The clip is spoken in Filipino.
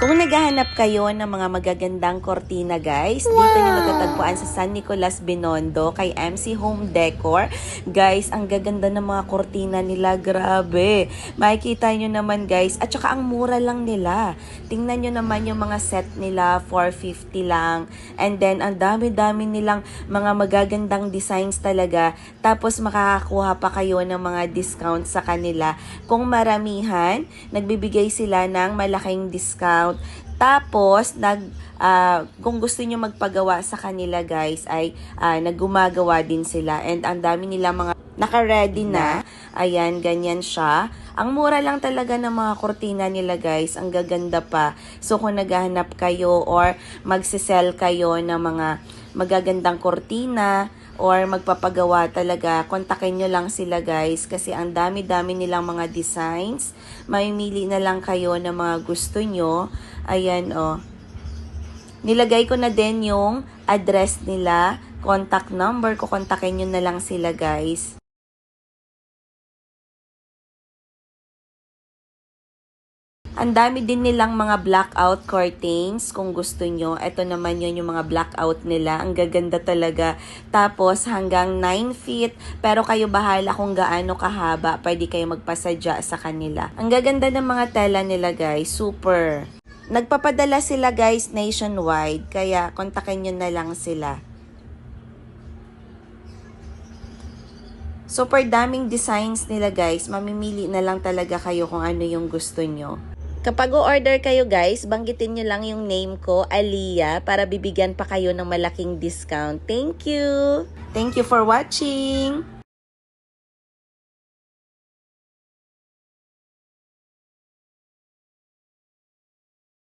Kung naghahanap kayo ng mga magagandang kortina guys, dito nyo matatagpuan sa San Nicolas Binondo kay MC Home Decor. Guys, ang gaganda ng mga kortina nila, grabe. Makikita nyo naman guys, at saka ang mura lang nila. Tingnan nyo naman yung mga set nila, 450 lang. And then, ang dami-dami nilang mga magagandang designs talaga. Tapos, makakakuha pa kayo ng mga discount sa kanila. Kung maramihan, nagbibigay sila ng malaking discount. Tapos, kung gusto niyo magpagawa sa kanila guys, ay naggumagawa din sila. And ang dami nila mga naka-ready na. Ayan, ganyan siya. Ang mura lang talaga ng mga kortina nila guys. Ang gaganda pa. So, kung naghahanap kayo or magsisell kayo ng mga magagandang kortina, or magpapagawa talaga, kontakin nyo lang sila guys kasi ang dami-dami nilang mga designs. Mamimili na lang kayo ng mga gusto nyo. Ayan oh. Nilagay ko na din yung address nila, contact number, kukontakin nyo na lang sila guys. Ang dami din nilang mga blackout curtains kung gusto nyo. Ito naman yun yung mga blackout nila. Ang gaganda talaga. Tapos hanggang 9 feet. Pero kayo bahala kung gaano kahaba. Pwede kayo magpasadya sa kanila. Ang gaganda ng mga tela nila guys. Super. Nagpapadala sila guys nationwide. Kaya kontakin nyo na lang sila. Super daming designs nila guys. Mamimili na lang talaga kayo kung ano yung gusto nyo. Kapag o-order kayo guys, banggitin nyo lang yung name ko, Aliyah, para bibigyan pa kayo ng malaking discount. Thank you! Thank you for watching!